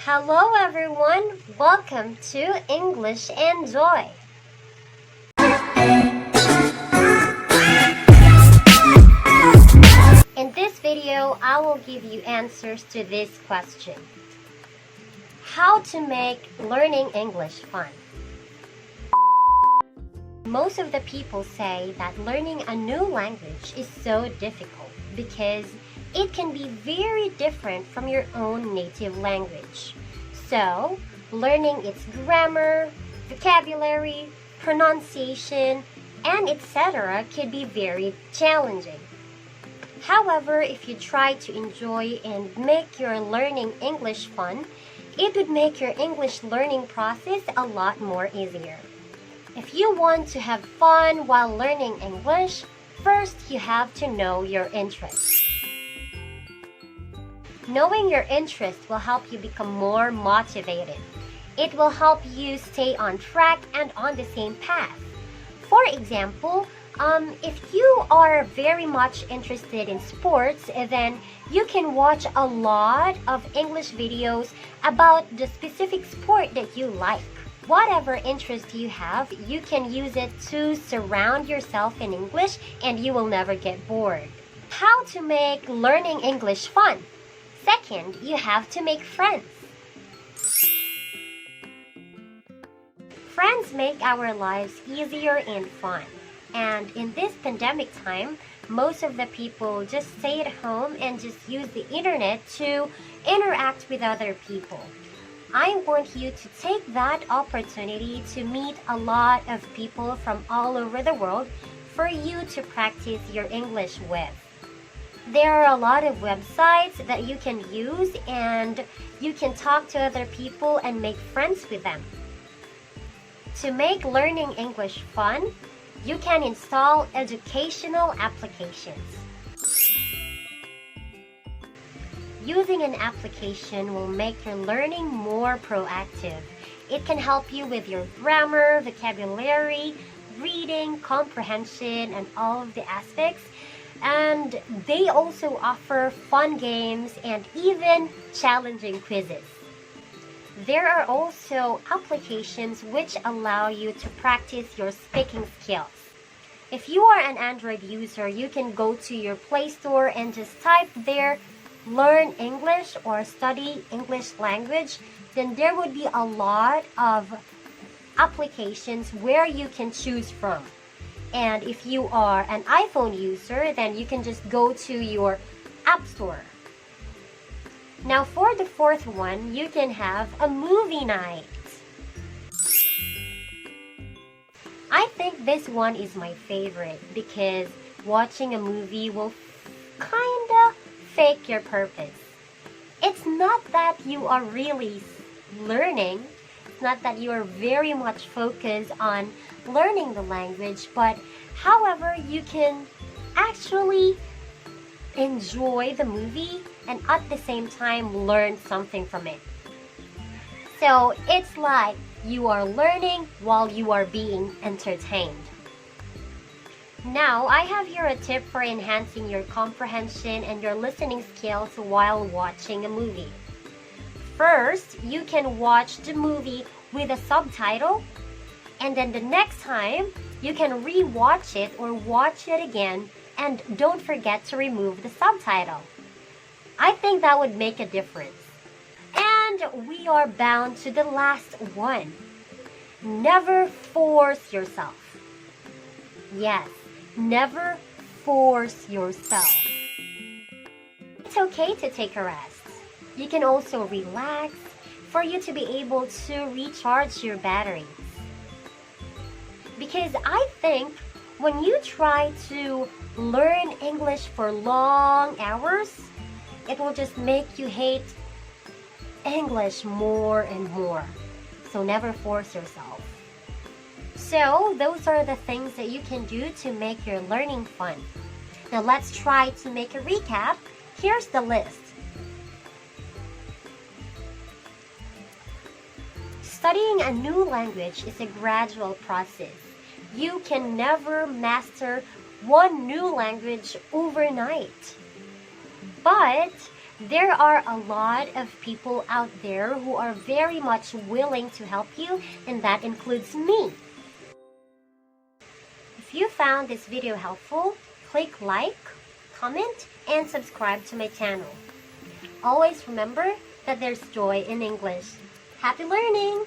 Hello everyone, welcome to English and Joy. In this video, I will give you answers to this question. How to make learning English fun. Most of the people say that learning a new language is so difficult because it can be very different from your own native language. So, learning its grammar, vocabulary, pronunciation, and etc. could be very challenging. However, if you try to enjoy and make your learning English fun, it would make your English learning process a lot more easier. If you want to have fun while learning English, first you have to know your interests. Knowing your interest will help you become more motivated. It will help you stay on track and on the same path. For example, if you are very much interested in sports, then you can watch a lot of English videos about the specific sport that you like. Whatever interest you have, you can use it to surround yourself in English and you will never get bored. How to make learning English fun? Second, you have to make friends. Friends make our lives easier and fun. And in this pandemic time, most of the people just stay at home and just use the internet to interact with other people. I want you to take that opportunity to meet a lot of people from all over the world for you to practice your English with. There are a lot of websites that you can use and you can talk to other people and make friends with them. To make learning English fun, you can install educational applications. Using an application will make your learning more proactive. It can help you with your grammar, vocabulary, reading, comprehension, and all of the aspects. And they also offer fun games and even challenging quizzes. There are also applications which allow you to practice your speaking skills. If you are an Android user, you can go to your Play Store and just type there, learn English or study English language. Then there would be a lot of applications where you can choose from. And if you are an iPhone user, then you can just go to your App Store. Now for the fourth one, you can have a movie night. I think this one is my favorite because watching a movie will kinda fake your purpose. It's not that you are really learning, it's not that you are very much focused on learning the language, but however, you can actually enjoy the movie and at the same time learn something from it. So it's like you are learning while you are being entertained. Now, I have here a tip for enhancing your comprehension and your listening skills while watching a movie. First, you can watch the movie with a subtitle, and then the next time, you can re-watch it or watch it again, and don't forget to remove the subtitle. I think that would make a difference. And we are bound to the last one. Never force yourself. Yes, never force yourself. It's okay to take a rest. You can also relax for you to be able to recharge your batteries. Because I think when you try to learn English for long hours, it will just make you hate English more and more. So never force yourself. So those are the things that you can do to make your learning fun. Now let's try to make a recap. Here's the list. Studying a new language is a gradual process. You can never master one new language overnight. But There are a lot of people out there who are very much willing to help you, and that includes me. If you found this video helpful, click like, comment, and subscribe to my channel. Always remember that there's joy in English. Happy learning!